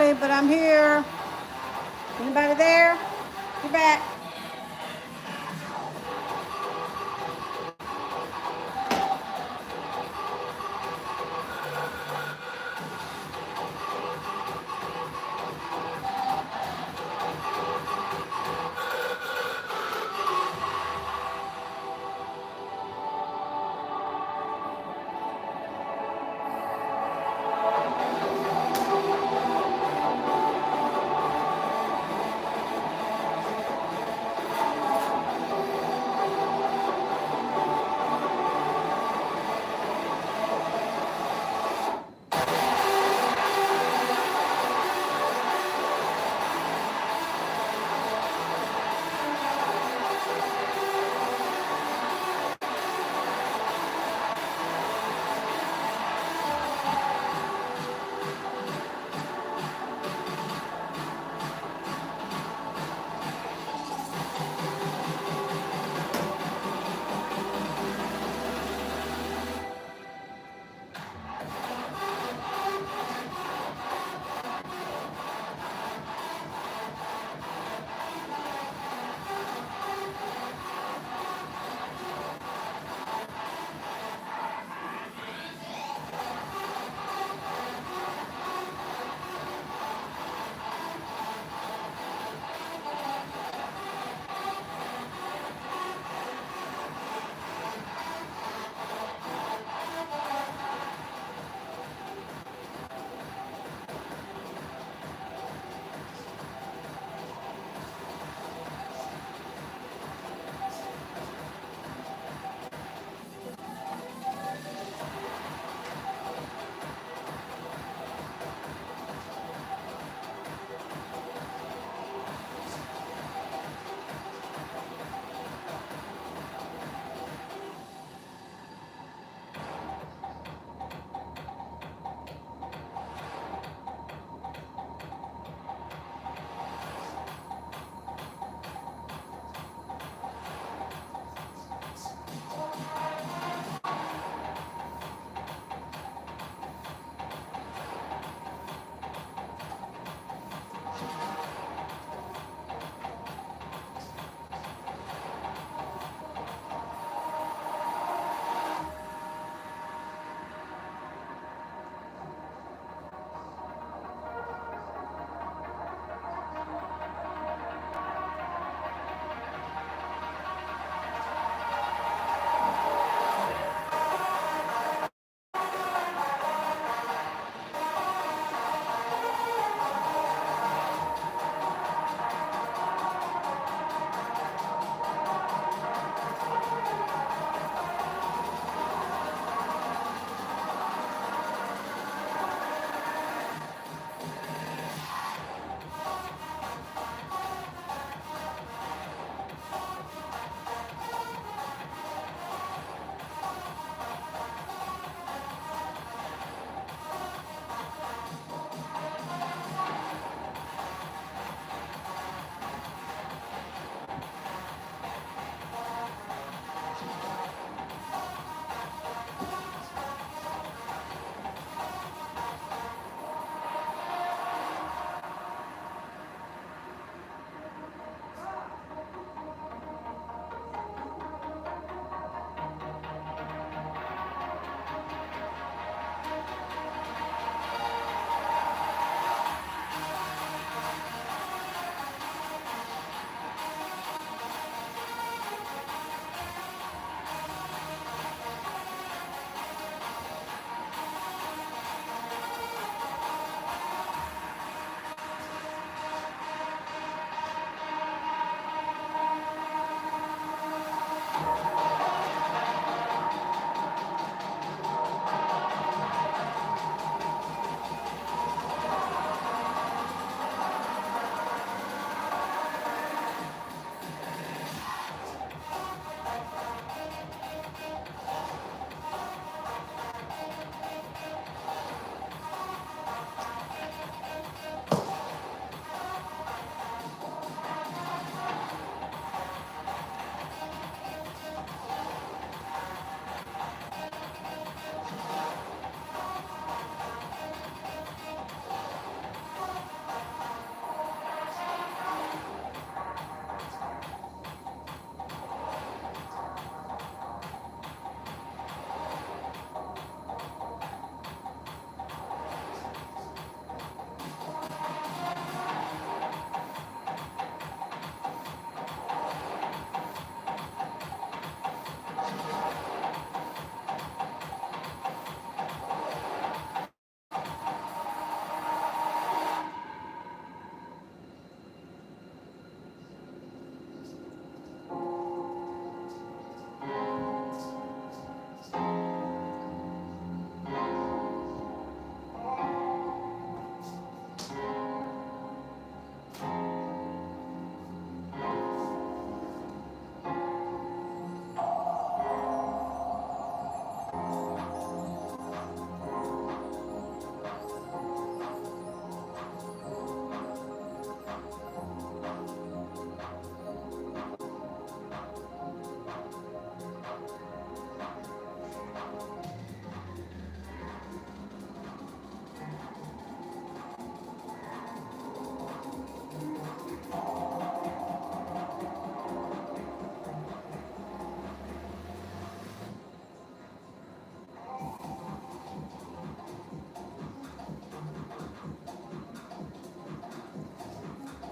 nobody, but I'm here. Anybody there? Get back.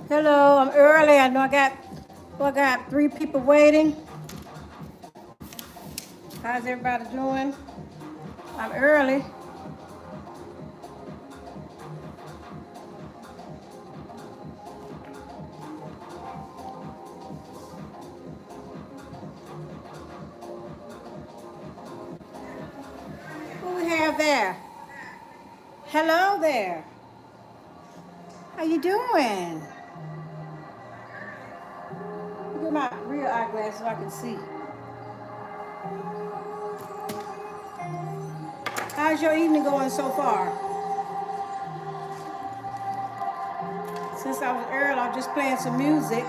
Hello, I'm early. I know I got 3 people waiting. How's everybody doing? I'm early. Who we have there? Hello there. How you doing? Get my real eyeglasses so I can see. How's your evening going so far? Since I was early, I'm just playing some music.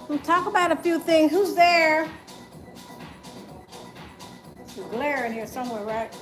We'll talk about a few things. Who's there? It's a glare in here somewhere, right?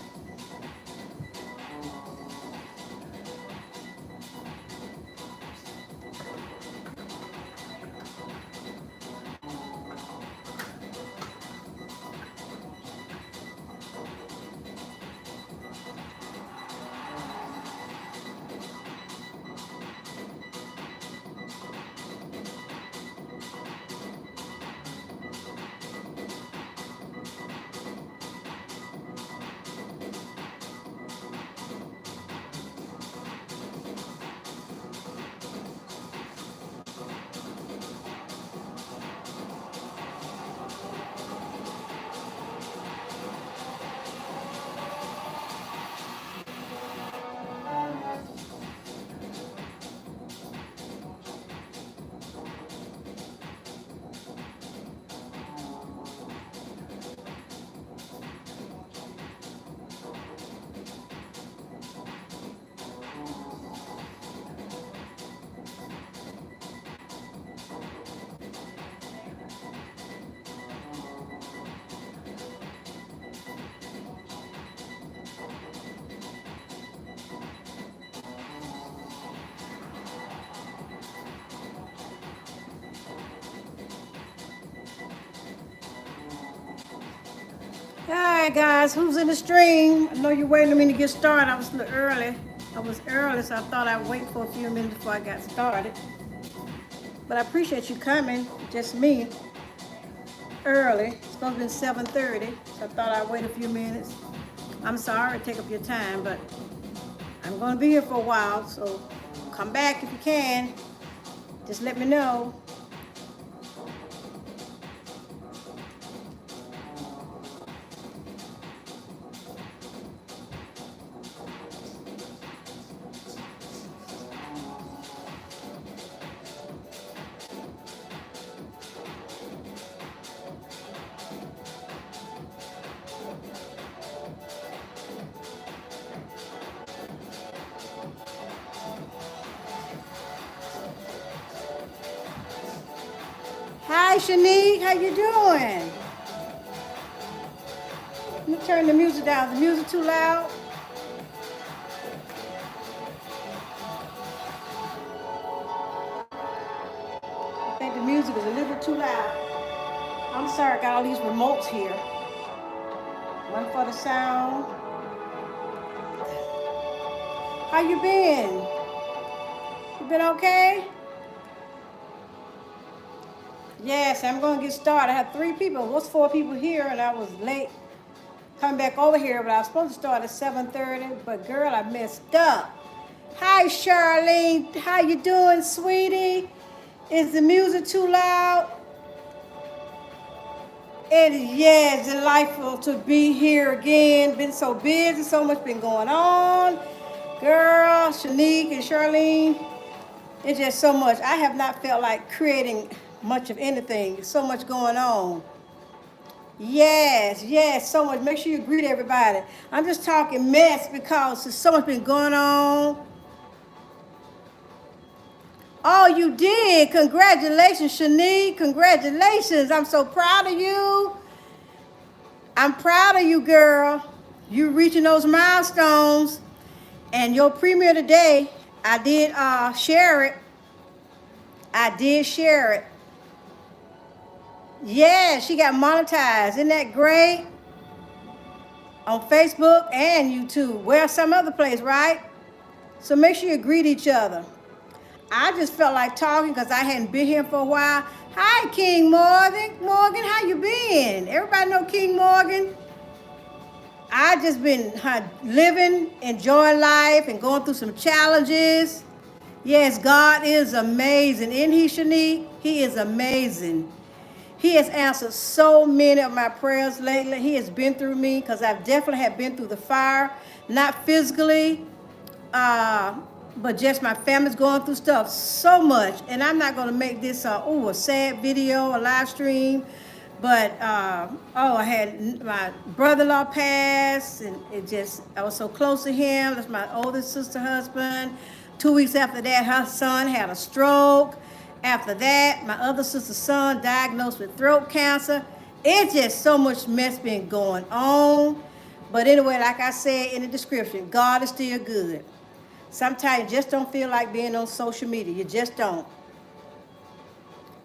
Alright guys, who's in the stream? I know you're waiting on me to get started. I was a little early. So I thought I'd wait for a few minutes before I got started. But I appreciate you coming. Just me. Early. It's supposed to be 7:30. So I thought I'd wait a few minutes. I'm sorry to take up your time, but I'm gonna be here for a while, so come back if you can. Just let me know. Hi Shanique, how you doing? Let me turn the music down. Is the music too loud? I think the music is a little bit too loud. I'm sorry, I got all these remotes here. One for the sound. How you been? You been okay? Yes, I'm going to get started. I have 3 people. It was 4 people here, and I was late coming back over here, but I was supposed to start at 7:30, but girl, I messed up. Hi, Charlene. How you doing, sweetie? Is the music too loud? It is, yes, delightful to be here again. Been so busy, so much been going on. Girl, Shanique and Charlene, it's just so much. I have not felt like creating much of anything. So much going on. Yes, so much. Make sure you greet everybody. I'm just talking mess because there's so much been going on. Oh, you did. Congratulations, Shanique. Congratulations. I'm so proud of you. I'm proud of you, girl. You reaching those milestones. And your premiere today, I did share it. I did share it. Yeah, she got monetized. Isn't that great? On Facebook and YouTube. Well, some other place, right? So make sure you greet each other. I just felt like talking because I hadn't been here for a while. Hi, King Morgan. Morgan, how you been? Everybody know King Morgan? I just been living, enjoying life, and going through some challenges. Yes, God is amazing. Isn't he, Shanique? He is amazing. He has answered so many of my prayers lately. He has been through me because I've definitely have been through the fire. Not physically, but just my family's going through stuff so much. And I'm not going to make this a sad video, a live stream. But, I had my brother-in-law pass, and I was so close to him. That's my oldest sister husband. 2 weeks after that, her son had a stroke. After that, my other sister's son diagnosed with throat cancer. It's just so much mess been going on. But anyway, like I said in the description, God is still good. Sometimes you just don't feel like being on social media. You just don't.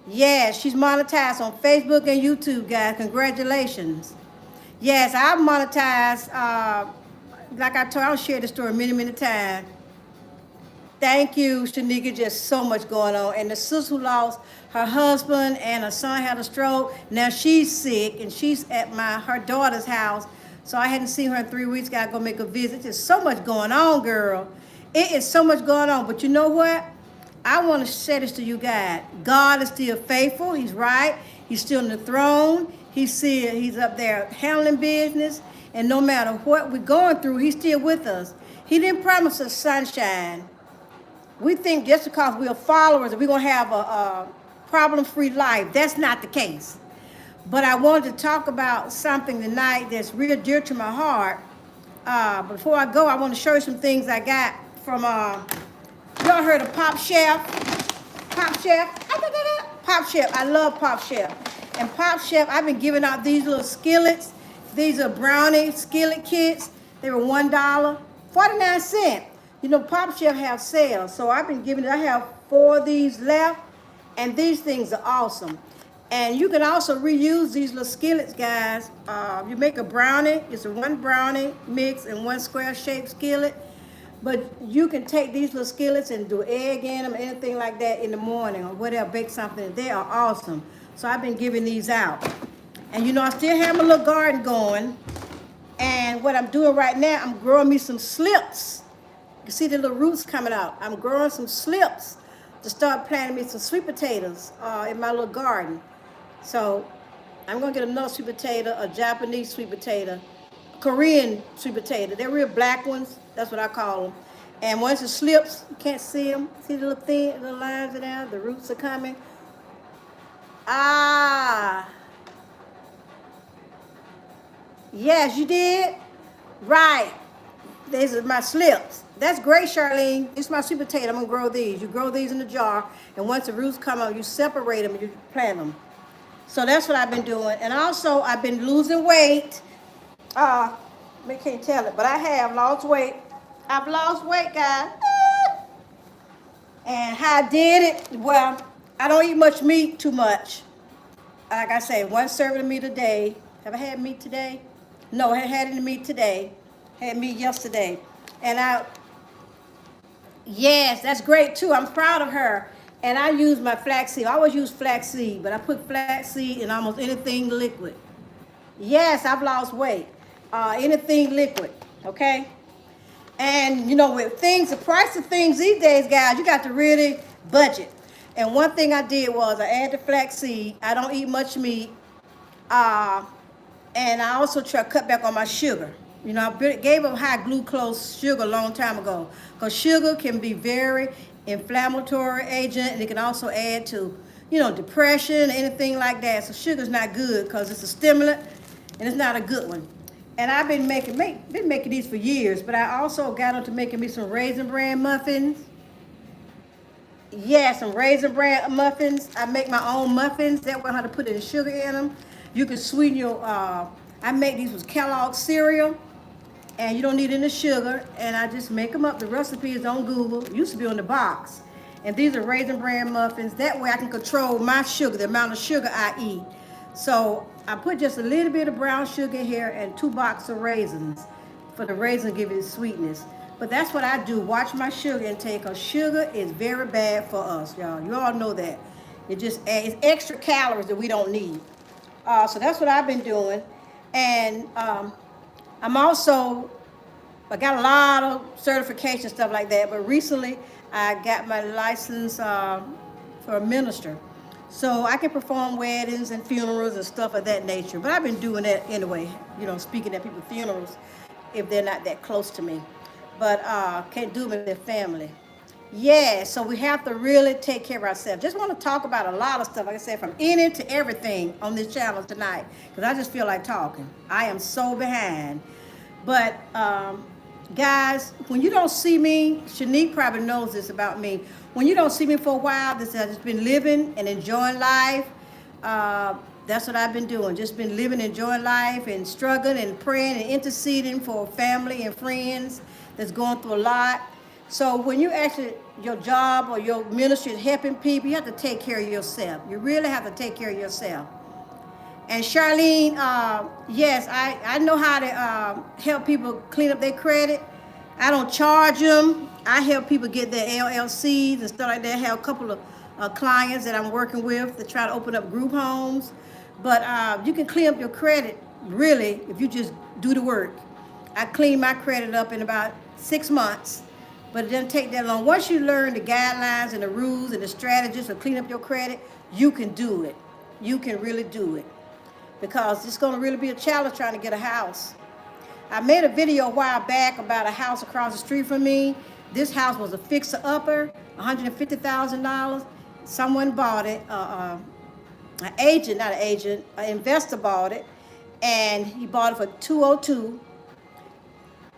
Yes, she's monetized on Facebook and YouTube, guys. Congratulations. Yes, I've monetized. Like I told, I'll share the story many times. Thank you, Shanika. Just so much going on. And the sister who lost her husband and her son had a stroke. Now she's sick and she's at her daughter's house. So I hadn't seen her in 3 weeks. Gotta go make a visit. There's so much going on, girl. It is so much going on. But you know what? I want to say this to you guys. God is still faithful. He's right. He's still on the throne. He's up there handling business. And no matter what we're going through, he's still with us. He didn't promise us sunshine. We think just because we're followers that we're going to have a problem-free life. That's not the case. But I wanted to talk about something tonight that's real dear to my heart. Before I go, I want to show you some things I got from, y'all heard of Pop Chef? Pop Chef? Pop Chef. I love Pop Chef. And Pop Chef, I've been giving out these little skillets. These are brownie skillet kits. They were $1, 49 cents. You know, Pop Chef have sales, so I've been giving it. I have 4 of these left, and these things are awesome. And you can also reuse these little skillets, guys. You make a brownie. It's a one brownie mix in one square shaped skillet. But you can take these little skillets and do egg in them, anything like that in the morning or whatever, bake something. They are awesome. So I've been giving these out. And you know, I still have my little garden going. And what I'm doing right now, I'm growing me some slips. You see the little roots coming out. I'm growing some slips to start planting me some sweet potatoes in my little garden. So I'm gonna get another sweet potato, a Japanese sweet potato, Korean sweet potato. They're real black ones. That's what I call them. And once it slips, you can't see them. See the little thin, little lines in there? The roots are coming. Ah, yes, you did. Right. These are my slips. That's great, Charlene. It's my sweet potato. I'm gonna grow these. You grow these in the jar, and once the roots come out, you separate them and you plant them. So that's what I've been doing. And also, I've been losing weight. I can't tell it, but I have lost weight. I've lost weight, guys. And how I did it, well, I don't eat much meat too much. Like I say, one serving of meat a day. Have I had meat today? No, I hadn't had any meat today. Had meat yesterday. And yes, that's great too. I'm proud of her. And I use my flaxseed. I always use flaxseed, but I put flaxseed in almost anything liquid. Yes, I've lost weight. Anything liquid, okay? And you know, with things, the price of things these days, guys, you got to really budget. And one thing I did was I added flaxseed. I don't eat much meat. And I also try to cut back on my sugar. You know, I gave up high glucose sugar a long time ago. Because sugar can be very inflammatory agent, and it can also add to, you know, depression, anything like that. So sugar's not good because it's a stimulant, and it's not a good one. And I've been making these for years, but I also got into making me some Raisin Bran muffins. Yeah, some Raisin Bran muffins. I make my own muffins. That way I don't have to put any sugar in them. You can sweeten your, I make these with Kellogg's cereal, and you don't need any sugar, and I just make them up. The recipe is on Google. It used to be on the box. And these are Raisin Bran muffins. That way I can control my sugar, the amount of sugar I eat. So I put just a little bit of brown sugar here and 2 boxes of raisins for the raisins give it sweetness. But that's what I do. Watch my sugar intake, because sugar is very bad for us, y'all. You all know that. It just adds extra calories that we don't need. So that's what I've been doing. And I got a lot of certification stuff like that, but recently I got my license for a minister. So I can perform weddings and funerals and stuff of that nature. But I've been doing that anyway, you know, speaking at people's funerals if they're not that close to me. But can't do them in their family. Yeah, so we have to really take care of ourselves. Just want to talk about a lot of stuff, like I said, from any to everything on this channel tonight, because I just feel like talking. I am so behind. But guys, when you don't see me, Shanique probably knows this about me. When you don't see me for a while, this has just been living and enjoying life. That's what I've been doing. Just been living, enjoying life, and struggling and praying and interceding for family and friends that's going through a lot. So when you actually, your job or your ministry is helping people, you have to take care of yourself. You really have to take care of yourself. And Charlene, yes, I know how to help people clean up their credit. I don't charge them. I help people get their LLCs and stuff like that. I have a couple of clients that I'm working with to try to open up group homes. But you can clean up your credit, really, if you just do the work. I cleaned my credit up in about 6 months. But it doesn't take that long. Once you learn the guidelines and the rules and the strategies to clean up your credit, you can do it. You can really do it. Because it's going to really be a challenge trying to get a house. I made a video a while back about a house across the street from me. This house was a fixer-upper, $150,000. Someone bought it. An investor bought it. And he bought it for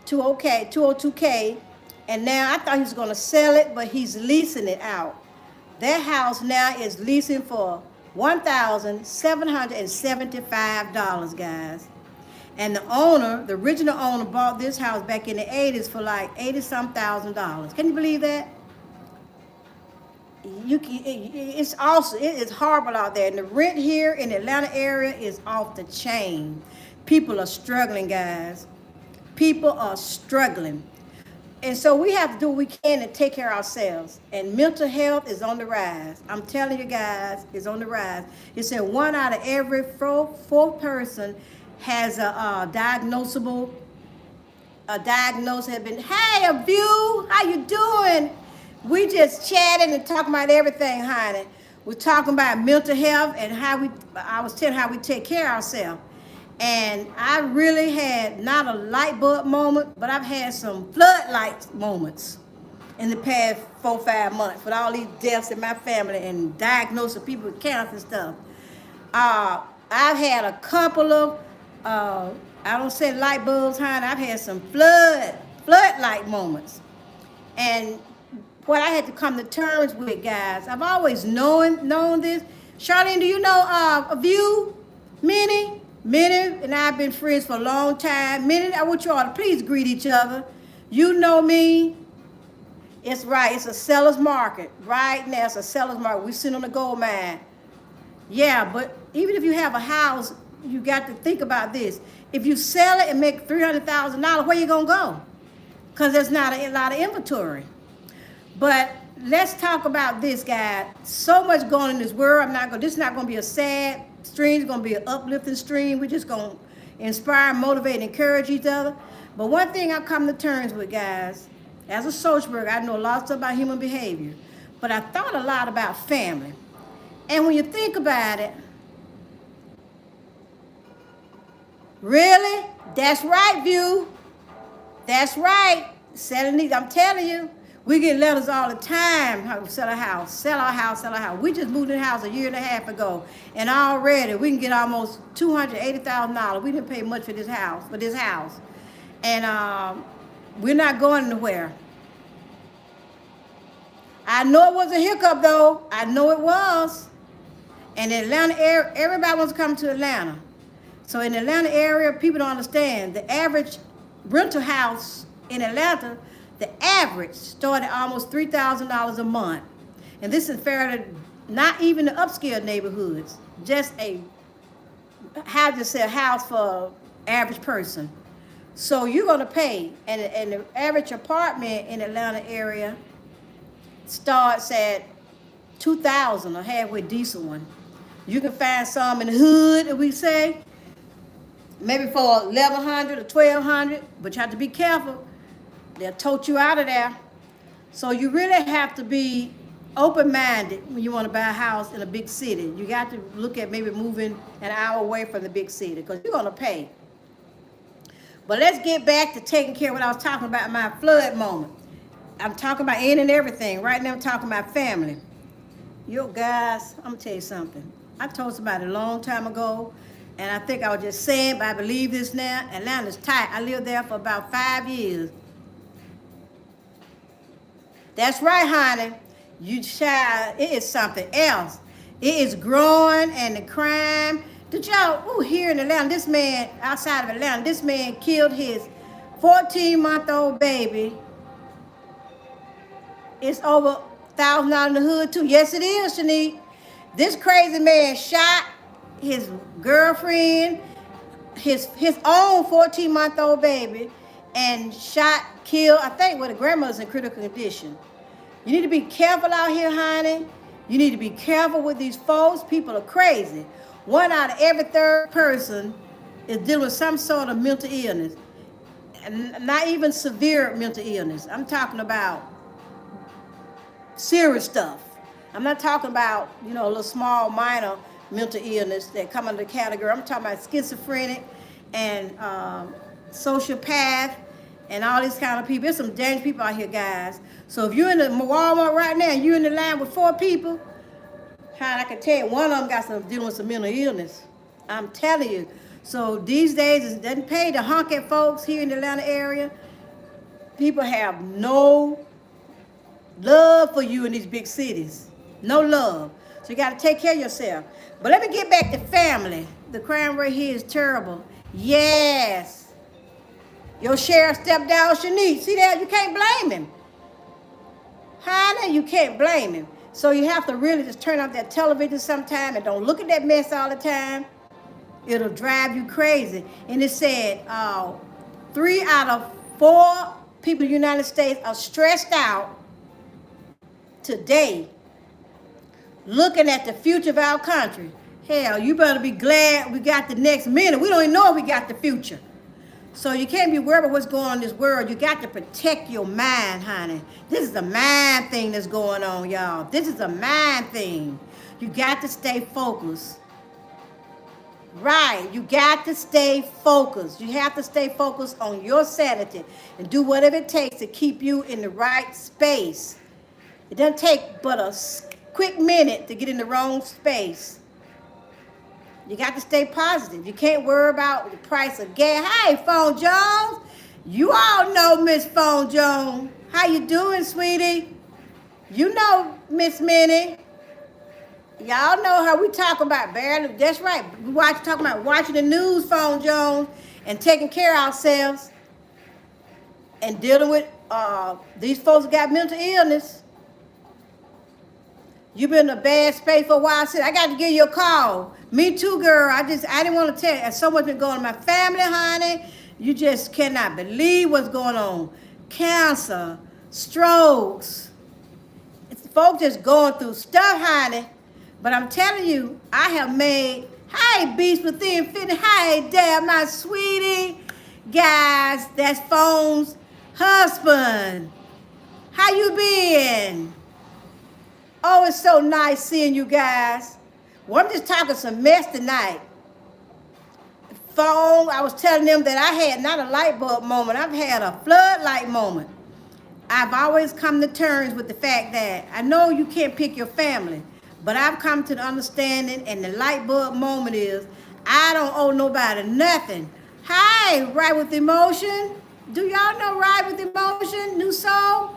$202K. And now I thought he was going to sell it, but he's leasing it out. That house now is leasing for $1,775, guys. And the owner, the original owner, bought this house back in the 80s for like $80-some thousand. Can you believe that? it's also, it is horrible out there. And the rent here in the Atlanta area is off the chain. People are struggling, guys. People are struggling. And so we have to do what we can to take care of ourselves. And mental health is on the rise. I'm telling you guys, it's on the rise. It said 1 out of every four person has a diagnosable, a diagnosis has been. Hey, a view, how you doing? We just chatting and talking about everything, honey. We're talking about mental health and how I was telling how we take care of ourselves. And I really had not a light bulb moment, but I've had some floodlight moments in the past 4-5 months with all these deaths in my family and diagnosis of people with cancer and stuff. I've had a couple of, I don't say light bulbs, honey. I've had some floodlight moments. And what I had to come to terms with, guys, I've always known this. Charlene, do you know a View, Minnie? Minnie and I have been friends for a long time. Minnie, I want you all to please greet each other. You know me. It's right. It's a seller's market. Right now, it's a seller's market. We sit on the gold mine. Yeah, but even if you have a house, you got to think about this. If you sell it and make $300,000, where you going to go? Because there's not a lot of inventory. But let's talk about this, guy. So much going on in this world. This is not going to be a sad stream. It's going to be an uplifting stream. We're just going to inspire, motivate, and encourage each other. But one thing I've come to terms with, guys, as a social worker, I know a lot of stuff about human behavior. But I thought a lot about family. And when you think about it, really? That's right, View. That's right. Selling these, I'm telling you. We get letters all the time, how to sell a house, sell our house, sell our house. We just moved in the house a year and a half ago, and already we can get almost $280,000. We didn't pay much for this house, and we're not going anywhere. I know it was a hiccup, though. I know it was. And the Atlanta area, everybody wants to come to Atlanta. So in the Atlanta area, people don't understand. The average rental house in Atlanta, the average started almost $3,000 a month. And this is fairly, not even the upscale neighborhoods, just a house for average person. So you're going to pay, and the average apartment in the Atlanta area starts at $2,000, a halfway decent one. You can find some in the hood, as we say, maybe for $1,100 or $1,200, but you have to be careful. They'll tote you out of there. So you really have to be open-minded when you want to buy a house in a big city. You got to look at maybe moving an hour away from the big city because you're going to pay. But let's get back to taking care of what I was talking about in my flood moment. I'm talking about any and everything. Right now I'm talking about family. Yo, guys, I'm going to tell you something. I told somebody a long time ago, and I think I was just saying, but I believe this now. Atlanta's tight. I lived there for about 5 years. That's right, honey. You child, it is something else. It is growing, and the crime. Did y'all, here in Atlanta, this man, outside of Atlanta, this man killed his 14-month-old baby. It's over $1,000 in the hood, too. Yes, it is, Shanique. This crazy man shot his girlfriend, his own 14-month-old baby, and killed, I think, the grandmother's in critical condition. You need to be careful out here, honey. You need to be careful with these folks. People are crazy. 1 out of every 3rd person is dealing with some sort of mental illness. And not even severe mental illness. I'm talking about serious stuff. I'm not talking about, a little small, minor mental illness that come under the category. I'm talking about schizophrenic and sociopath and all these kind of people. There's some dangerous people out here, guys. So if you're in the Walmart right now and you're in the line with 4 people, I can tell you, one of them dealing with some mental illness. I'm telling you. So these days, it doesn't pay to honk at folks here in the Atlanta area. People have no love for you in these big cities. No love. So you got to take care of yourself. But let me get back to family. The crime rate here is terrible. Yes. Your sheriff stepped down Shanique. See that? You can't blame him. Honey, you can't blame him. So you have to really just turn off that television sometime and don't look at that mess all the time. It'll drive you crazy. And it said 3 out of 4 people in the United States are stressed out today looking at the future of our country. Hell, you better be glad we got the next minute. We don't even know if we got the future. So you can't be worried about what's going on in this world. You got to protect your mind, honey. This is a mind thing that's going on, y'all. This is a mind thing. You got to stay focused. Right, you got to stay focused. You have to stay focused on your sanity and do whatever it takes to keep you in the right space. It doesn't take but a quick minute to get in the wrong space. You got to stay positive. You can't worry about the price of gas. Hey, Phone Jones. You all know Miss Phone Jones. How you doing, sweetie? You know Miss Minnie. Y'all know how we talk about barely. That's right. We talking about watching the news, Phone Jones, and taking care of ourselves and dealing with these folks that got mental illness. You've been in a bad space for a while. I said, I got to give you a call. Me too, girl. I didn't want to tell you. There's so much been going on in my family, honey. You just cannot believe what's going on. Cancer, strokes. Folks just going through stuff, honey. But I'm telling you, I have made, hey, Beast Within Fitness, hey, there, my sweetie. Guys, that's Phone's husband. How you been? Oh, it's so nice seeing you guys. Well, I'm just talking some mess tonight. Phone, I was telling them that I had not a light bulb moment. I've had a floodlight moment. I've always come to terms with the fact that I know you can't pick your family, but I've come to the understanding, and the light bulb moment is I don't owe nobody nothing. Hi, Ride with Emotion. Do y'all know Ride with Emotion, New Soul?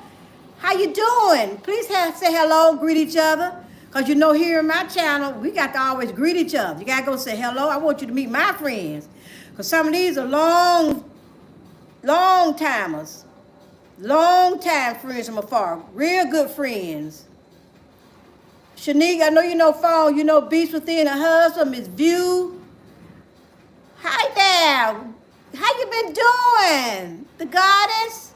How you doing? Please say hello, greet each other. Because you know here in my channel, we got to always greet each other. You got to go say hello. I want you to meet my friends. Because some of these are long timers. Long time friends from afar. Real good friends. Shanique, I know you know Phone. You know Beast Within, her husband, Miss View. Hi there. How you been doing? The goddess?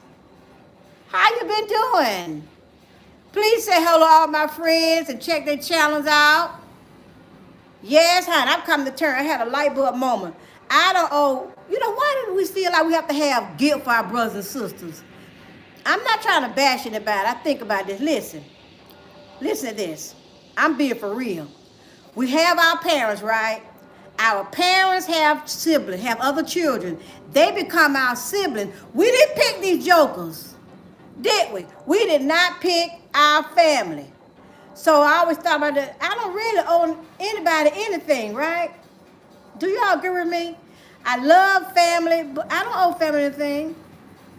How you been doing? Please say hello to all my friends and check their channels out. Yes, honey, I've come to terms. I had a light bulb moment. I don't owe, why do we feel like we have to have guilt for our brothers and sisters? I'm not trying to bash anybody. I think about this. Listen to this. I'm being for real. We have our parents, right? Our parents have siblings, have other children. They become our siblings. We didn't pick these jokers. Did we? We did not pick our family. So I always thought about that. I don't really owe anybody anything, right? Do y'all agree with me? I love family, but I don't owe family anything.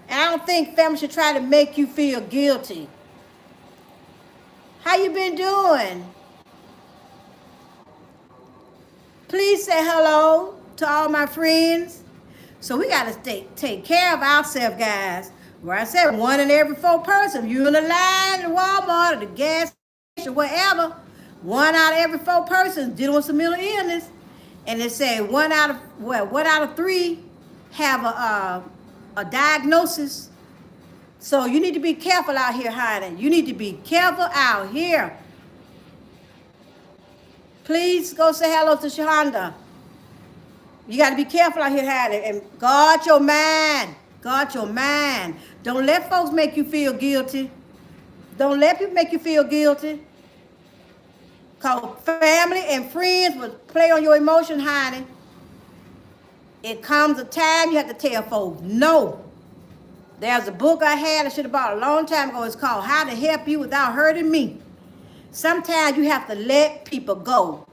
And I don't think family should try to make you feel guilty. How you been doing? Please say hello to all my friends. So we got to take care of ourselves, guys. Where I said 1 in every 4 person, you in the line at Walmart or the gas station, whatever, 1 out of every 4 persons dealing with some mental illness. And they say 1 out of 3 have a diagnosis. So you need to be careful out here, honey. You need to be careful out here. Please go say hello to Shonda. You got to be careful out here, honey, and guard your mind. Guard your mind. Don't let folks make you feel guilty. Don't let people make you feel guilty. Because family and friends will play on your emotion, honey. It comes a time you have to tell folks no. There's a book I should have bought a long time ago. It's called How to Help You Without Hurting Me. Sometimes you have to let people go.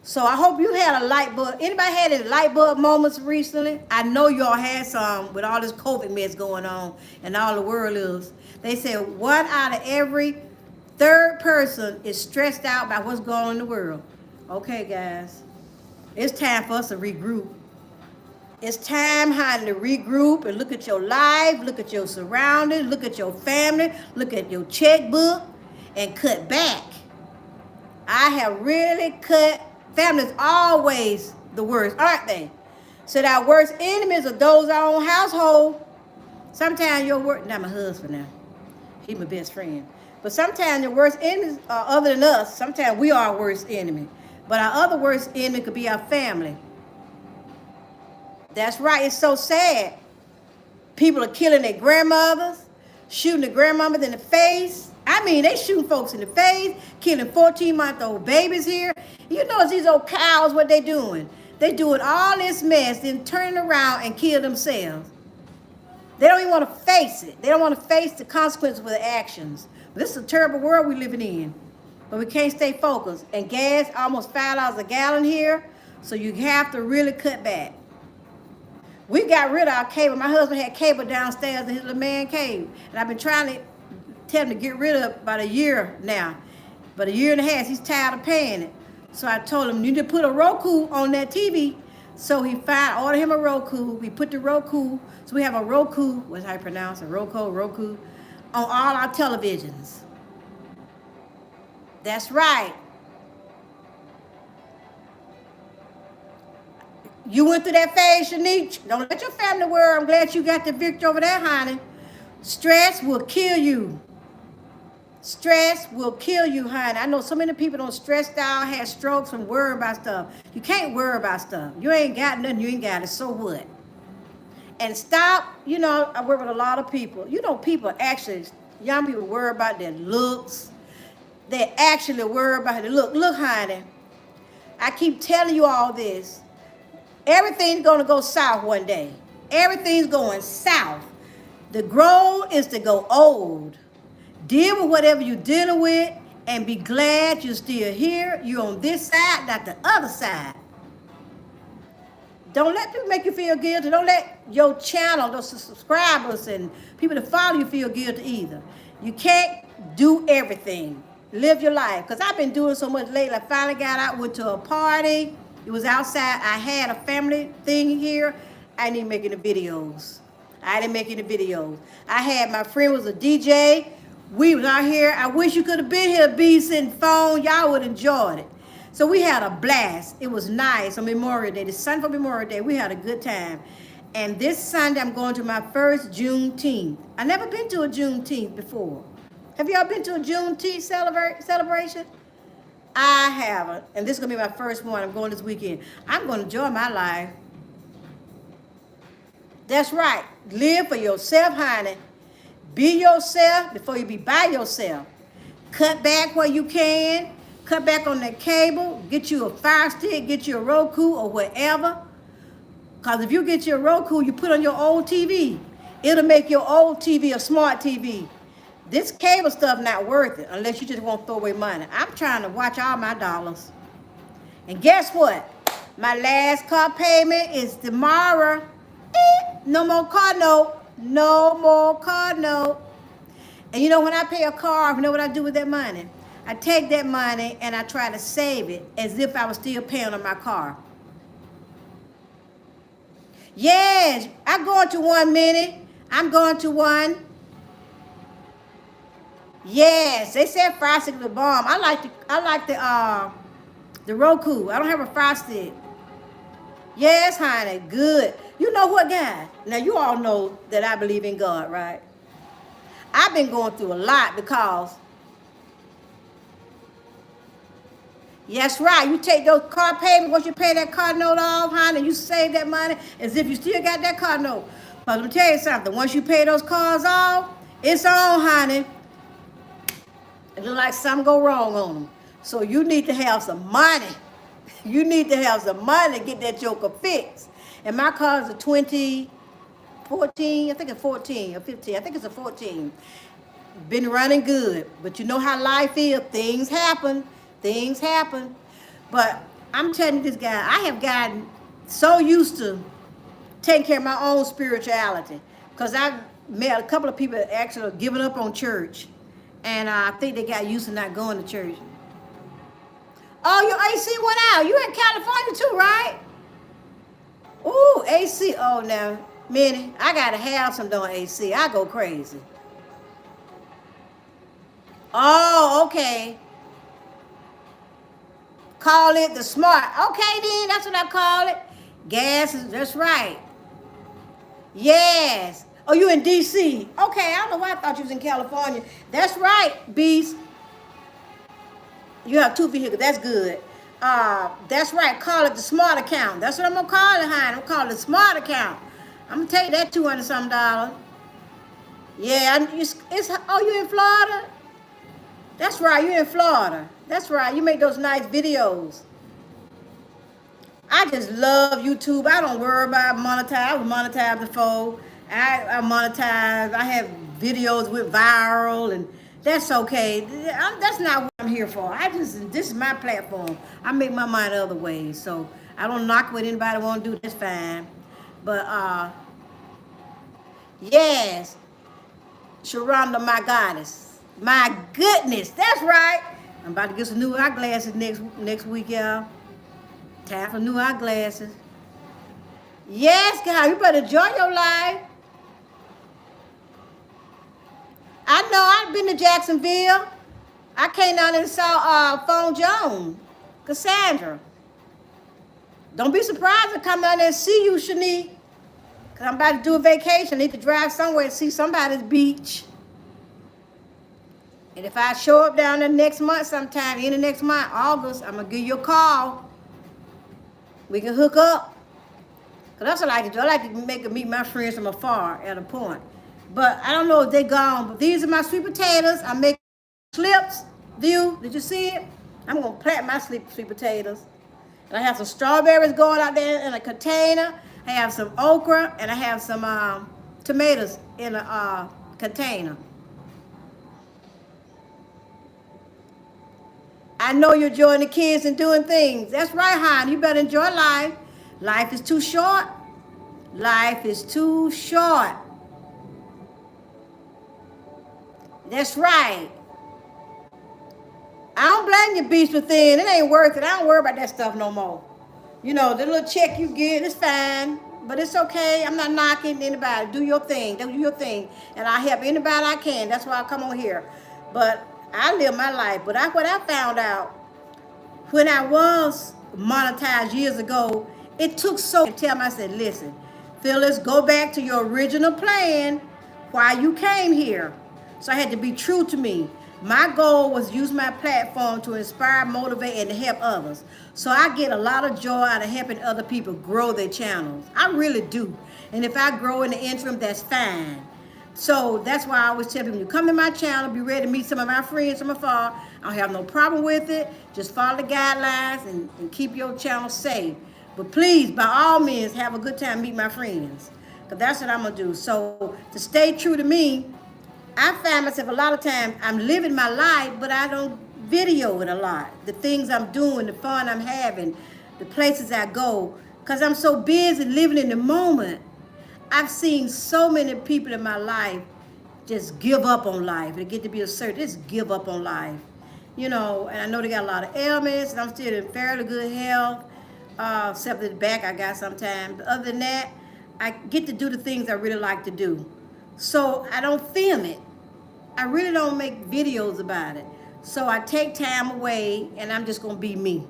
So I hope you had a light bulb. Anybody had any light bulb moments recently? I know y'all had some with all this COVID mess going on and all the world is. They said 1 out of every 3rd person is stressed out by what's going on in the world. Okay, guys. It's time for us to regroup. It's time, honey, to regroup and look at your life, look at your surroundings, look at your family, look at your checkbook, and cut back. I have really cut. Family's always the worst, aren't they? So our worst enemies are those our own household. Sometimes your worst, not my husband now. He's my best friend. But sometimes your worst enemies are other than us. Sometimes we are our worst enemy. But our other worst enemy could be our family. That's right. It's so sad. People are killing their grandmothers, shooting their grandmamas in the face. I mean, they shooting folks in the face, killing 14-month-old babies here. You know, these old cows, what they doing? They doing all this mess, then turning around and kill themselves. They don't even want to face it. They don't want to face the consequences of their actions. But this is a terrible world we're living in. But we can't stay focused. And gas, almost $5 a gallon here. So you have to really cut back. We got rid of our cable. My husband had cable downstairs in his little man cave. And I've been trying to tell him to get rid of it about a year now. But a year and a half, he's tired of paying it. So I told him, you need to put a Roku on that TV. So he ordered him a Roku. We put the Roku. So we have a Roku, what's how you pronounce it? Roku, on all our televisions. That's right. You went through that phase, Shanique. Don't let your family worry. I'm glad you got the victory over there, honey. Stress will kill you. Stress will kill you, honey. I know so many people don't stress out, have strokes from worrying about stuff. You can't worry about stuff. You ain't got nothing, you ain't got it, so what? And stop, you know, I work with a lot of people. You know, people actually, young people worry about their looks. They actually worry about their look. Look, honey, I keep telling you all this. Everything's going to go south one day. Everything's going south. The goal is to go old. Deal with whatever you're dealing with and be glad you're still here. You're on this side, not the other side. Don't let people make you feel guilty. Don't let your channel, those subscribers and people that follow you feel guilty either. You can't do everything. Live your life. Because I've been doing so much lately. I finally got out, went to a party. It was outside. I had a family thing here. I didn't make any videos. I had my friend was a DJ. We was out here. I wish you could have been here, B, sitting phone. Y'all would have enjoyed it. So we had a blast. It was nice on Memorial Day. The Sunday for Memorial Day, we had a good time. And this Sunday, I'm going to my first Juneteenth. I never been to a Juneteenth before. Have y'all been to a Juneteenth celebration? I haven't. And this is going to be my first one. I'm going this weekend. I'm going to enjoy my life. That's right. Live for yourself, honey. Be yourself before you be by yourself. Cut back where you can. Cut back on that cable. Get you a Fire Stick. Get you a Roku or whatever. Because if you get your Roku, you put on your old TV. It'll make your old TV a smart TV. This cable stuff not worth it unless you just want to throw away money. I'm trying to watch all my dollars. And guess what? My last car payment is tomorrow. No more car note. No more car note. And you know, when I pay a car, you know what I do with that money? I take that money and I try to save it as if I was still paying on my car. Yes, I'm going to one minute. I'm going to one. Yes, they said Fire Stick was bomb. I like the Roku. I don't have a Fire Stick. Yes, honey, good. You know what, guys? Now, you all know that I believe in God, right? I've been going through a lot because, yes, right, you take those car payments, once you pay that car note off, honey, you save that money as if you still got that car note. But let me tell you something. Once you pay those cars off, it's on, honey. It looks like something go wrong on them. So you need to have some money. You need to have some money to get that joker fixed. And my car is a 2014, I think it's 14 or 15. I think it's a 14. Been running good. But you know how life is. Things happen. Things happen. But I'm telling you this, guy, I have gotten so used to taking care of my own spirituality. Because I've met a couple of people that actually are giving up on church. And I think they got used to not going to church. Oh, your AC went out. You in California too, right? Ooh, AC. Oh, now, Minnie, I got to have some on AC. I go crazy. Oh, okay. call it the smart. Okay, then that's what I call it. Gas is, that's right. Yes. Oh, you in DC? Okay, I don't know why I thought you was in California. That's right, Beast. You have 2 vehicles. That's good. That's right. Call it the smart account. That's what I'm gonna call it, honey. I'm gonna call it the smart account. I'm gonna take that $200-something. Yeah, it's. Oh, you in Florida? That's right. You in Florida. That's right. You make those nice videos. I just love YouTube. I don't worry about monetize. I was monetized before. I monetize. I have videos with viral, and that's okay. That's not what I'm here for. This is my platform. I make my money other ways. So I don't knock what anybody want to do. That's fine. But yes, Sharonda, my goddess, my goodness. That's right. I'm about to get some new eyeglasses next week, y'all. Time for new eyeglasses. Yes, God, you better enjoy your life. I know I've been to Jacksonville. I came down and saw Phone Jones, Cassandra. Don't be surprised to come down there and see you, Shanique. Because I'm about to do a vacation. I need to drive somewhere and see somebody's beach. And if I show up down there next month sometime, in the next month, August, I'm going to give you a call. We can hook up. Because that's what I like to do. I like to meet my friends from afar at a point. But I don't know if they're gone. But these are my sweet potatoes. I make clips. View. Did you see it? I'm going to plant my sweet potatoes. And I have some strawberries going out there in a container. I have some okra. And I have some tomatoes in a container. I know you're enjoying the kids and doing things. That's right, hon. You better enjoy life. Life is too short. Life is too short. That's right. I don't blame you, Beast Within. It ain't worth it. I don't worry about that stuff no more. You know, the little check you get is fine. But it's okay. I'm not knocking anybody. Do your thing. Do your thing. And I help anybody I can. That's why I come on here. But I live my life. But what I found out when I was monetized years ago, it took so to tell me, I said, listen, Phyllis, go back to your original plan why you came here. So I had to be true to me. My goal was to use my platform to inspire, motivate, and to help others. So I get a lot of joy out of helping other people grow their channels. I really do. And if I grow in the interim, that's fine. So that's why I always tell people, you come to my channel, be ready to meet some of my friends from afar. I don't have no problem with it. Just follow the guidelines and keep your channel safe. But please, by all means, have a good time meeting my friends. Because that's what I'm going to do. So to stay true to me, I find myself a lot of times, I'm living my life, but I don't video it a lot. The things I'm doing, the fun I'm having, the places I go. Because I'm so busy living in the moment. I've seen so many people in my life just give up on life. They get to be a certain, just give up on life. You know, and I know they got a lot of ailments, and I'm still in fairly good health. Except for the back I got sometimes. But other than that, I get to do the things I really like to do. So I don't film it. I really don't make videos about it. So I take time away, and I'm just going to be me.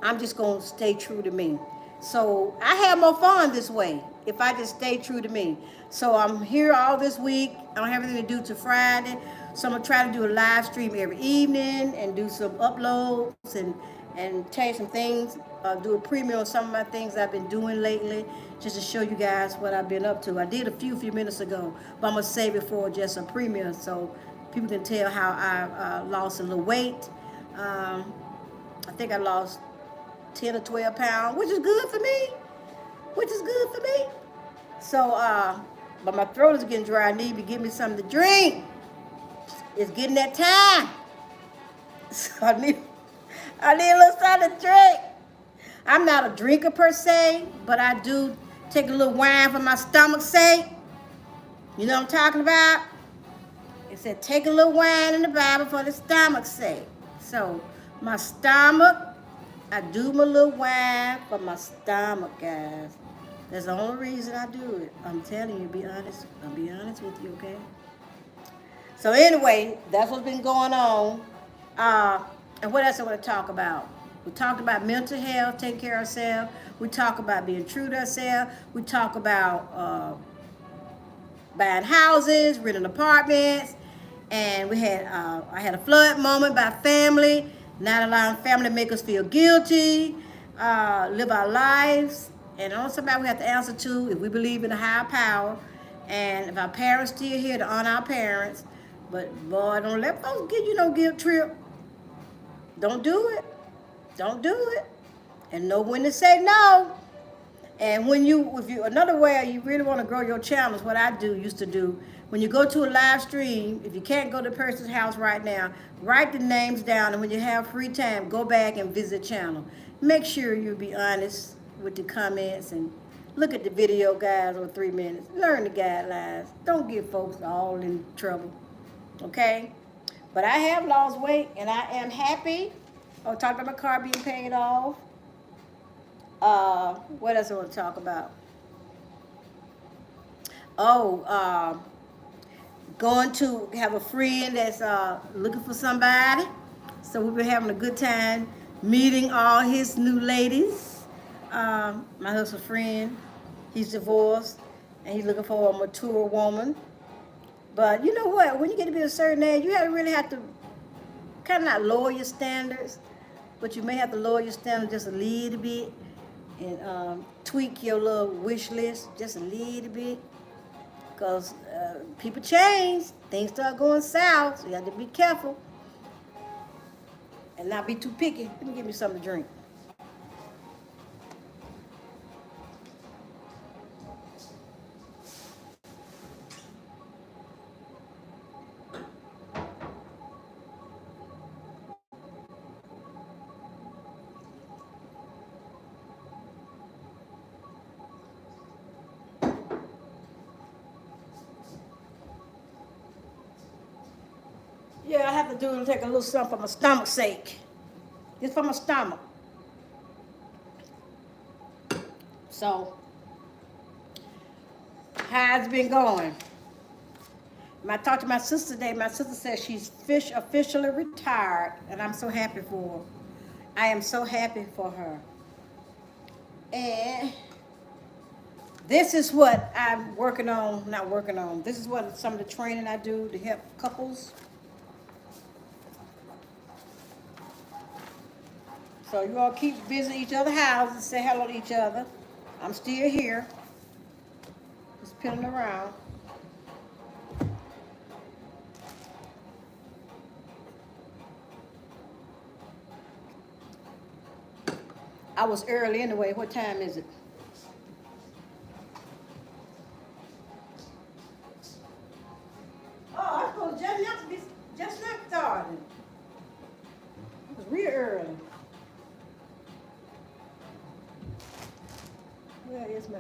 I'm just going to stay true to me. So I have more fun this way if I just stay true to me. So I'm here all this week. I don't have anything to do till Friday. So I'm going to try to do a live stream every evening and do some uploads and tell you some things. Do a premiere on some of my things I've been doing lately, just to show you guys what I've been up to. I did a few minutes ago, but I'm going to save it for just a premiere so people can tell how I lost a little weight. I think I lost 10 or 12 pounds, which is good for me. So, but my throat is getting dry. I need to give me something to drink. It's getting that time. So I need a little something to drink. I'm not a drinker per se, but I do take a little wine for my stomach's sake. You know what I'm talking about? It said take a little wine in the Bible for the stomach's sake. So my stomach, I do my little wine for my stomach, guys. That's the only reason I do it. I'm telling you, be honest. I'll be honest with you, okay? So anyway, that's what's been going on. And what else I want to talk about? We talked about mental health, taking care of ourselves. We talk about being true to ourselves. We talk about buying houses, renting apartments, and I had a flood moment about family, not allowing family to make us feel guilty, live our lives, and also about we have to answer to if we believe in a higher power, and if our parents still here to honor our parents. But boy, don't let folks give you no guilt trip. Don't do it. Don't do it. And know when to say no. And if you another way you really want to grow your channel is what I used to do. When you go to a live stream, if you can't go to the person's house right now, write the names down, and when you have free time, go back and visit the channel. Make sure you be honest with the comments and look at the video guides on 3 minutes. Learn the guidelines. Don't get folks all in trouble. Okay? But I have lost weight and I am happy. I'll talk about my car being paid off. What else I want to talk about? Oh, going to have a friend that's looking for somebody. So we've been having a good time meeting all his new ladies. My husband's friend, he's divorced, and he's looking for a mature woman. But you know what? When you get to be a certain age, you really have to kind of not lower your standards, but you may have to lower your standards just a little bit and tweak your little wish list just a little bit. Because people change, things start going south, so you have to be careful and not be too picky. Let me give me something to drink. Yeah, I have to do take a little something for my stomach's sake. Just for my stomach. So, how's it been going? When I talked to my sister today, my sister said she's officially retired, and I'm so happy for her. I am so happy for her. And this is what I'm not working on. This is what some of the training I do to help couples. So you all keep visiting each other's houses and say hello to each other. I'm still here. Just pilling around. I was early anyway. What time is it? Oh, I was just not starting. It was real early. Where is my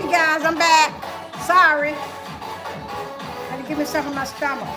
you guys, I'm back. Sorry. Had to give me something in my stomach.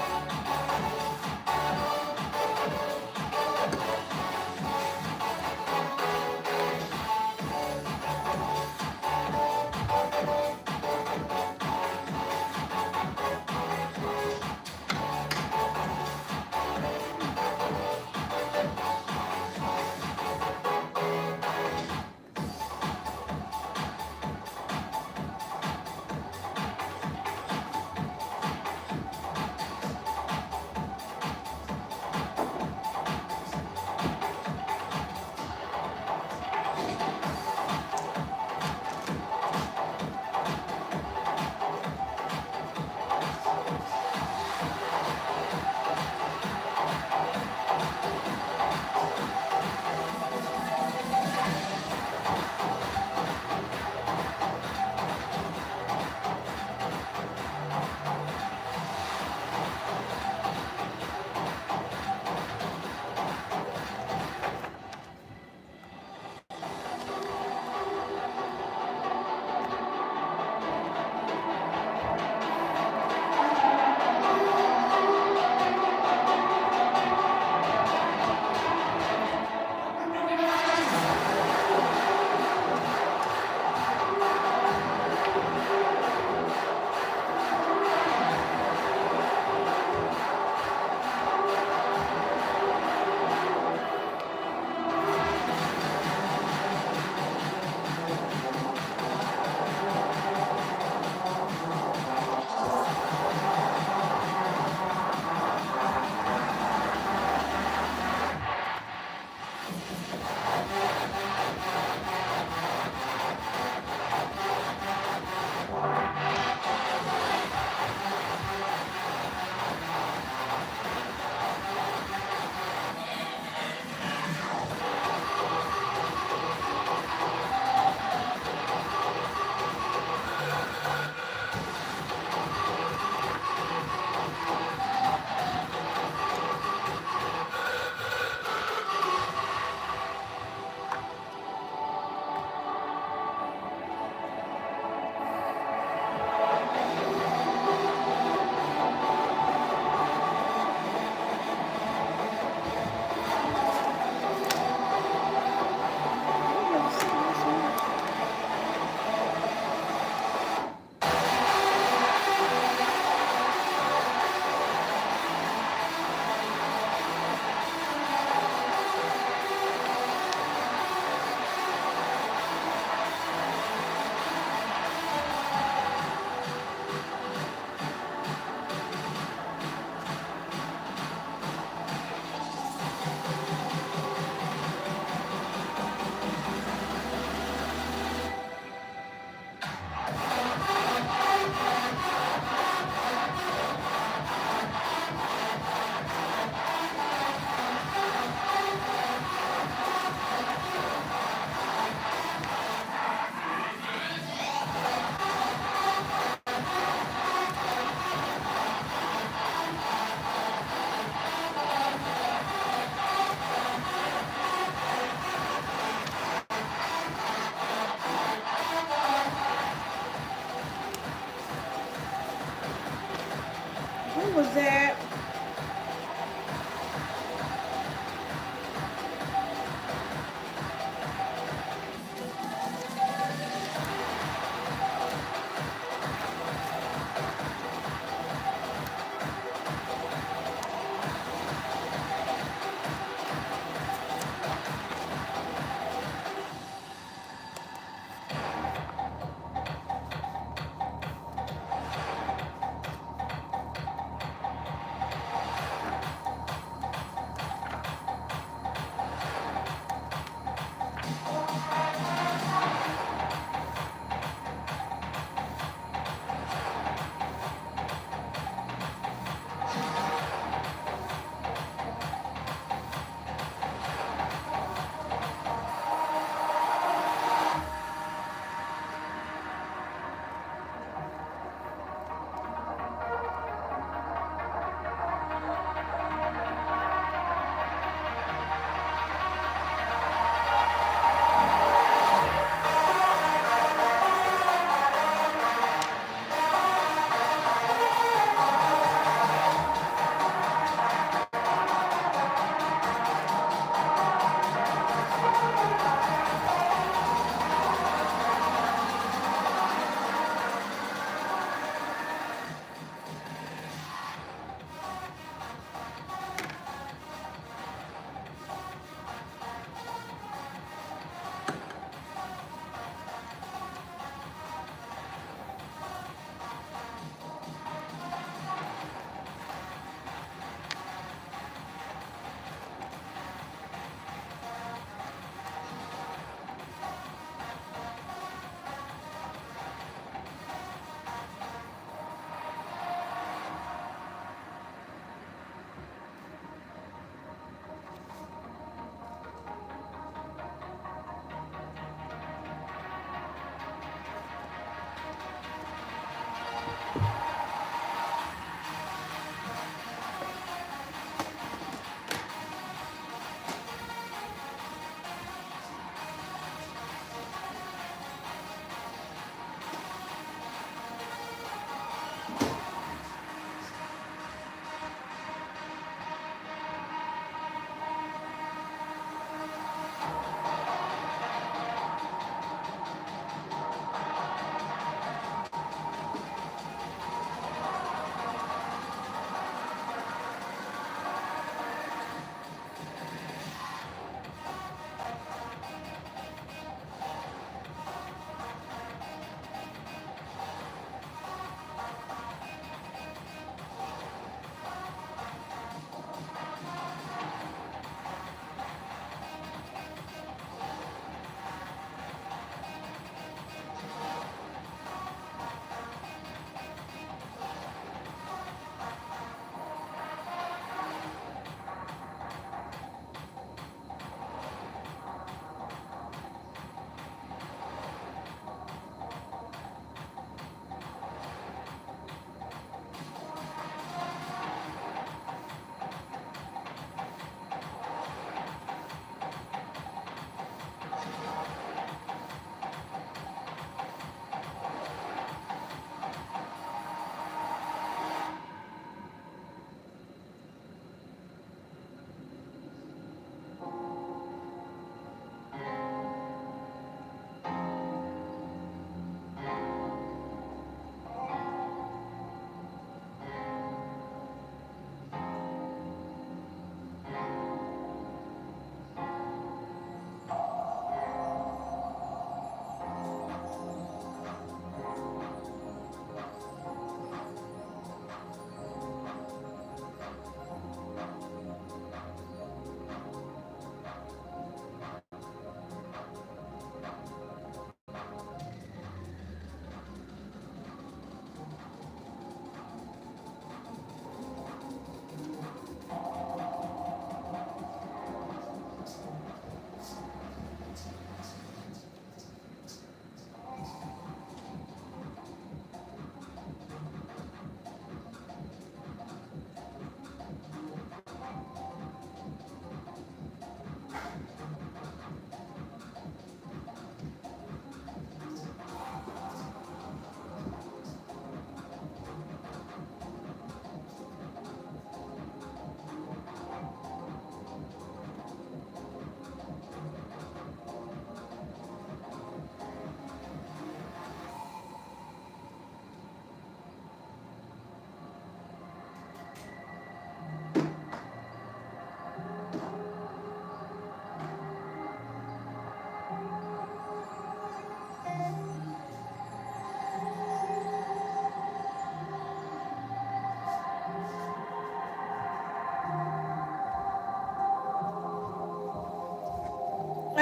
Who was that?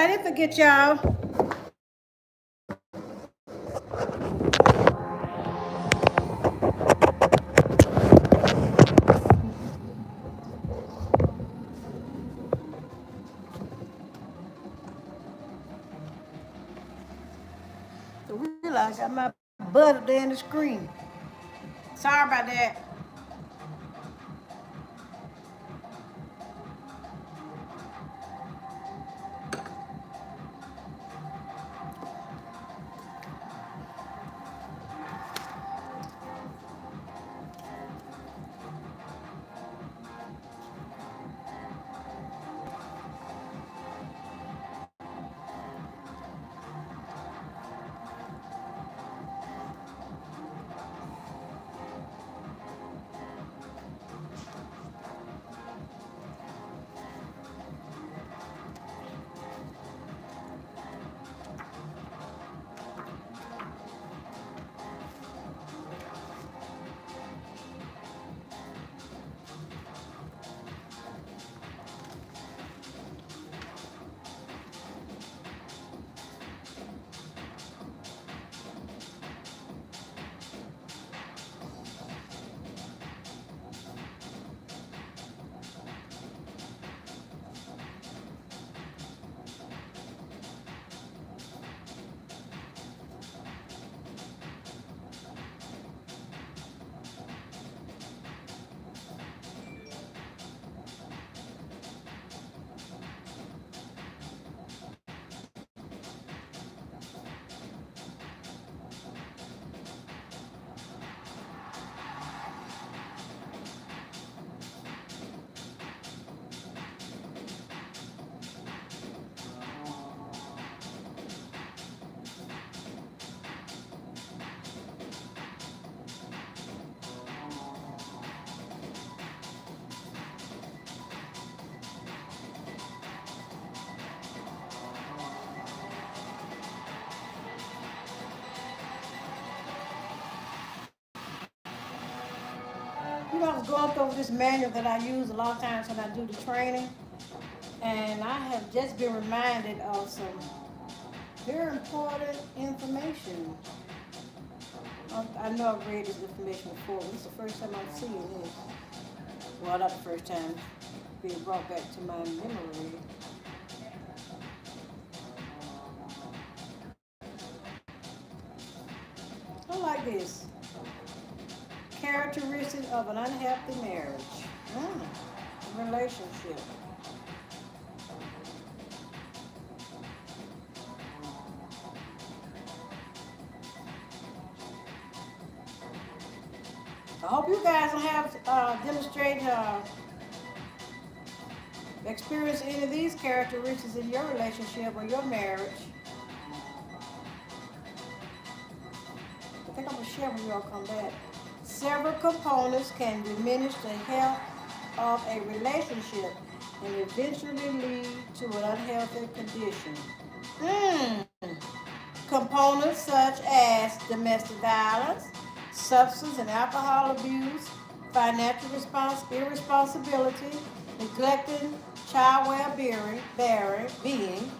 I didn't forget y'all. I realize I got my butt up there in the screen. Sorry about that. You know, I was going through this manual that I use a lot of times when I do the training, and I have just been reminded of some very important information. I know I've read this information before, but this is the first time I'm seeing this. Well, not the first time, being brought back to my memory. I like this. Characteristics of an unhealthy marriage. Relationship. I hope you guys will have demonstrate experience any of these characteristics in your relationship or your marriage. I think I'm gonna share when y'all come back. Several components can diminish the health of a relationship and eventually lead to an unhealthy condition. Components such as domestic violence, substance and alcohol abuse, financial irresponsibility, neglecting child well-being,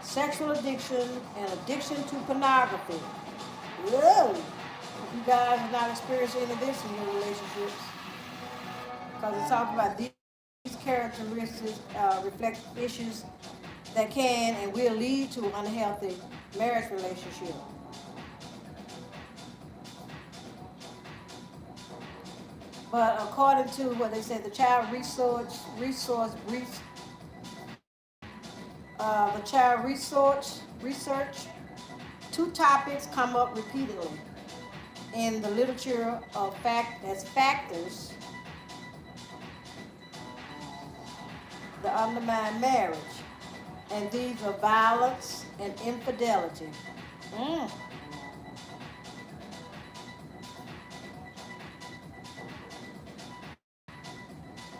sexual addiction, and addiction to pornography. Whoa! If you guys are not experiencing any of this in your relationships, because it's talking about these characteristics reflect issues that can and will lead to an unhealthy marriage relationship. But according to what they said, the child research, two topics come up repeatedly in the literature of as factors that undermine marriage, and these are violence and infidelity.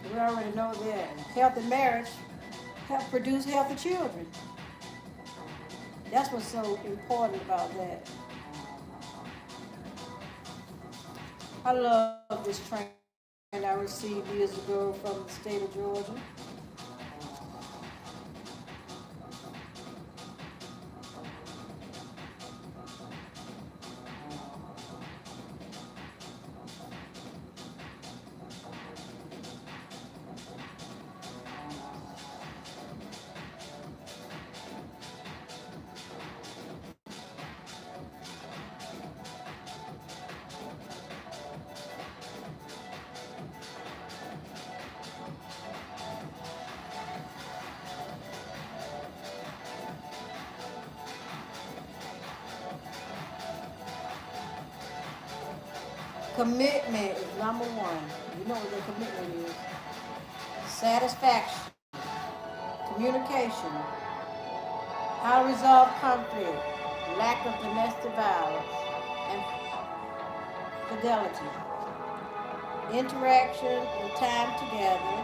We already know that healthy marriage help produce healthy children. That's what's so important about that. I love this training I received years ago from the state of Georgia. Commitment is number one. You know what the commitment is. Satisfaction, communication, how to resolve conflict, lack of domestic violence, and fidelity, interaction and time together,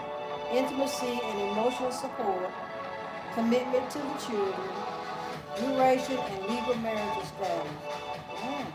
intimacy and emotional support, commitment to the children, duration and legal marital status. Mm.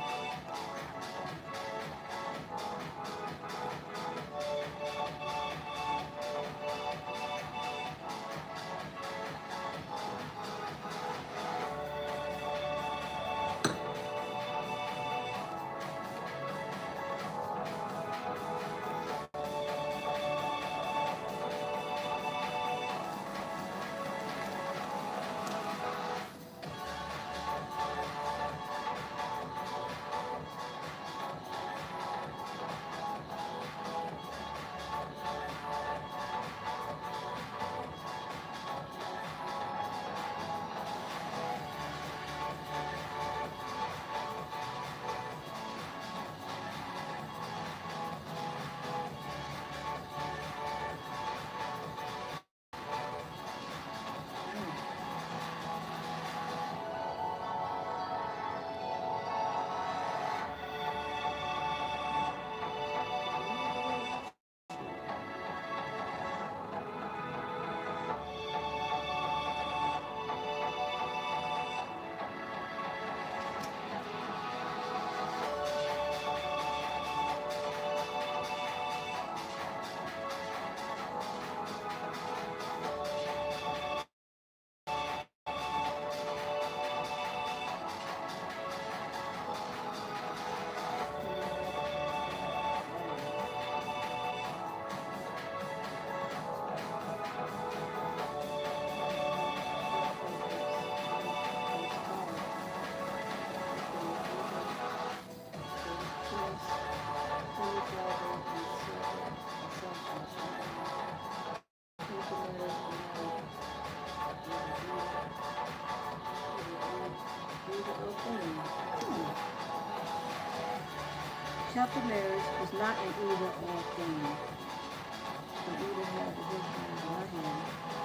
Healthy marriage is not an either or thing. You can either have the husband or not him,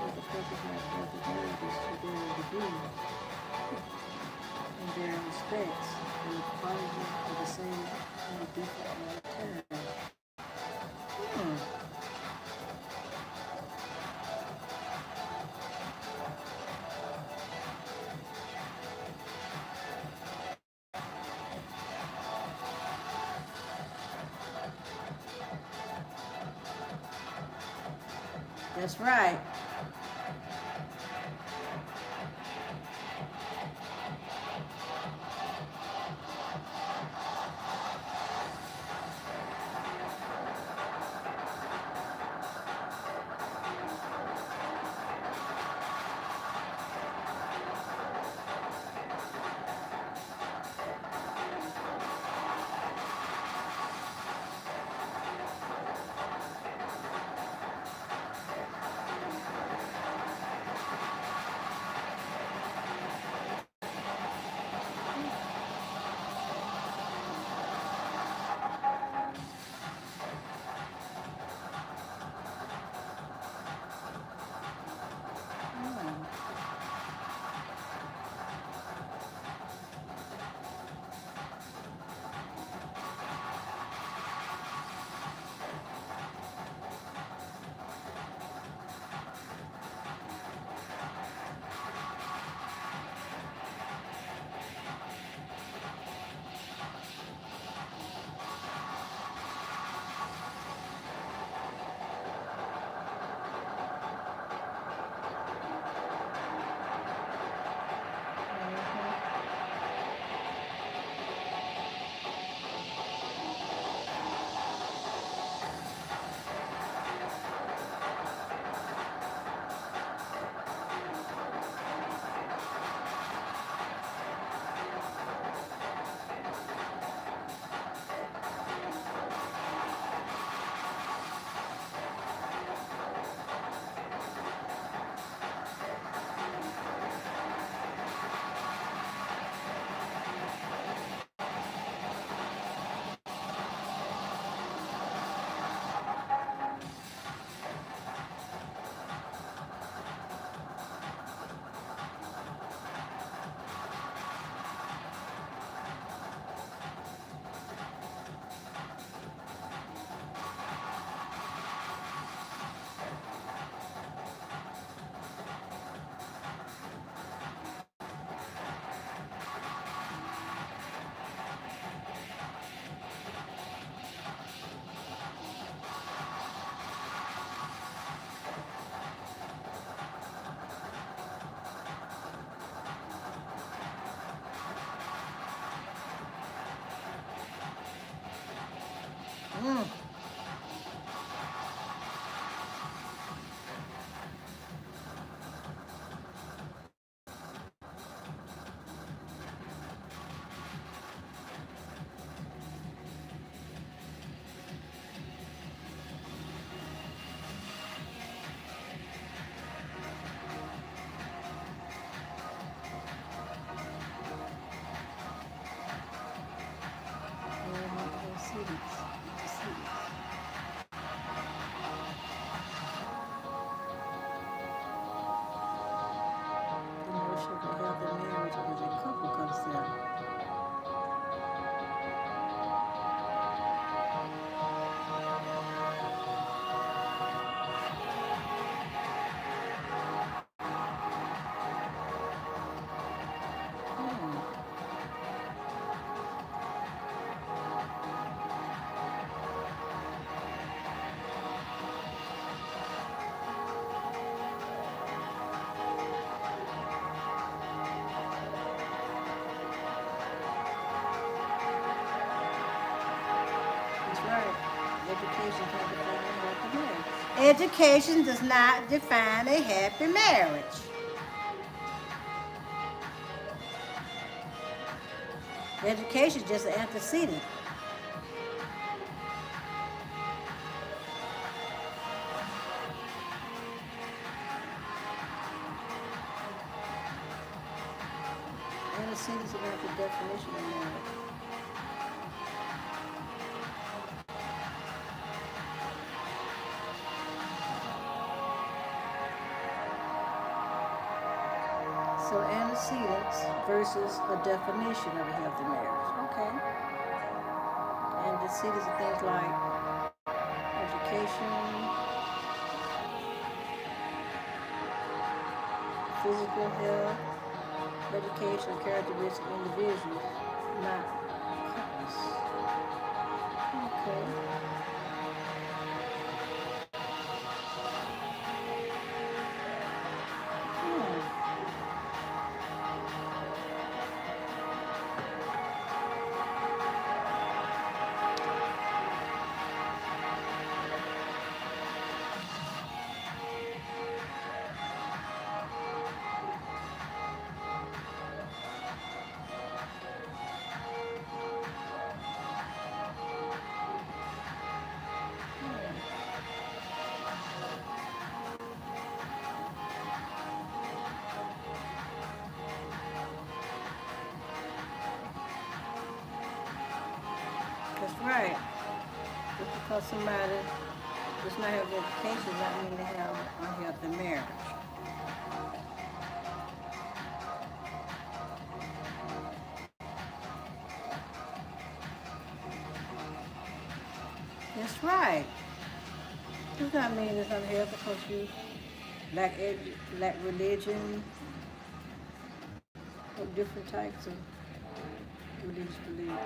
but the purpose of healthy marriage is to be able to be in their respects and the quality of the same and the different all the time. Hmm. That's right. Education does not define a happy marriage. Education is just an antecedent. Antecedents about the definition of marriage. So antecedents versus a definition of a healthy marriage. Okay. Antecedents are things like education, physical health, education, characteristics of individuals, not couples. Okay. That's right. Just because somebody does not have education does not mean they have an unhealthy marriage. That's right. Does not mean it's unhealthy because you lack religion or different types of religious belief.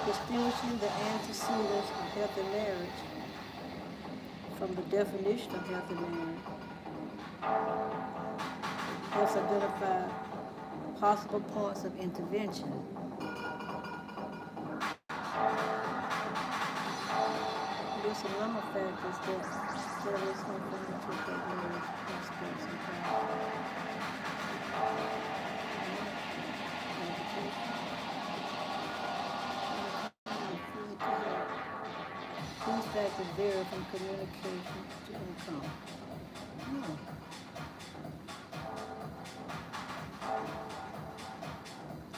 Distinguishing the antecedents of healthy marriage from the definition of healthy marriage helps identify possible points of intervention. There's some number of factors that is something to take marriage prospects and these factors vary from communication to income.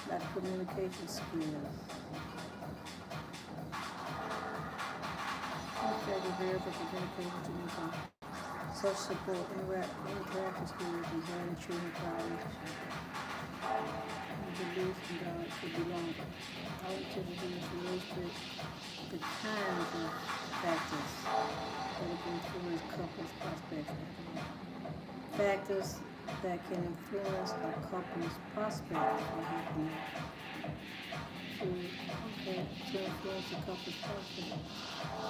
Like communication skills. These factors vary from communication to income. Such support, interaction skills, and having children relationships. Belief in God should be longer. All activities illustrate the kinds of factors that can influence couples' prospects. Factors that can influence a couple's prospects for happiness. To influence a couple's prospects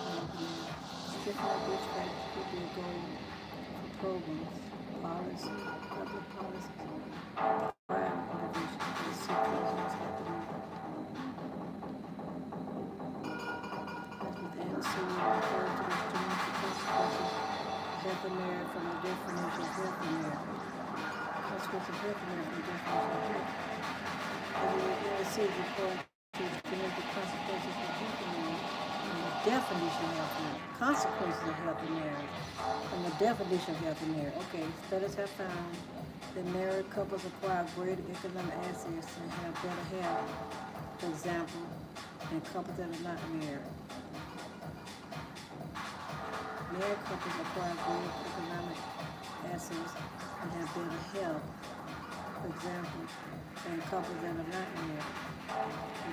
for happiness. Different risk factors could be a goal for programs, policy, public policies. Healthy marriage from the definition of healthy marriage. Consequence of healthy marriage from the definition of health. And the city report to connect the consequences of healthy marriage from the definition of healthy marriage. Consequences of healthy marriage from the definition of healthy marriage. Okay, studies have found that married couples acquire greater economic access and have better health, for example, than couples that are not married. Married couples acquire greater economic assets and have better health, for example, than couples that are not married.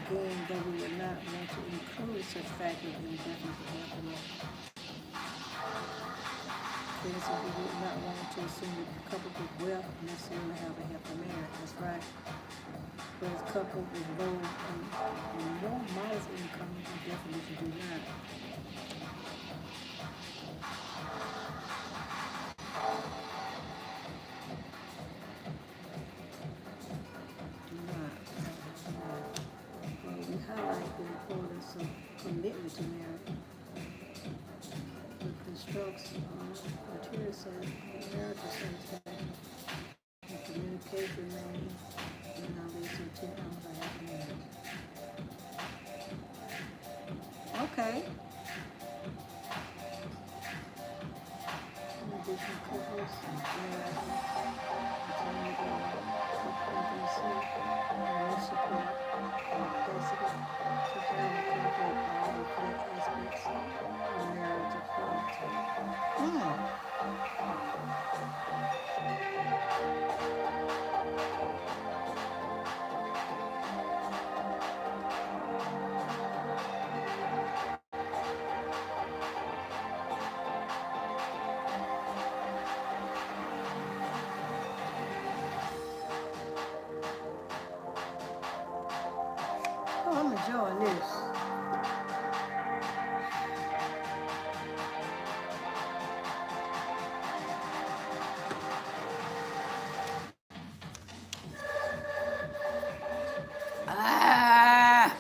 Again, though we would not want to include such factors in the definition of happiness. For instance, we would not want to assume that couples with wealth necessarily have a healthy marriage. That's right. Whereas couples with low and more modest income, the definition do not. We highlight the commitment to marriage. The strokes criteria says marriage satisfaction and communication remains and now leads to 10 hours of happy marriage. Okay. In addition, couples marriage intimacy and support capacity to have a conflict all reflect aspects of marriage equality. Oh, I'm enjoying this. Ah!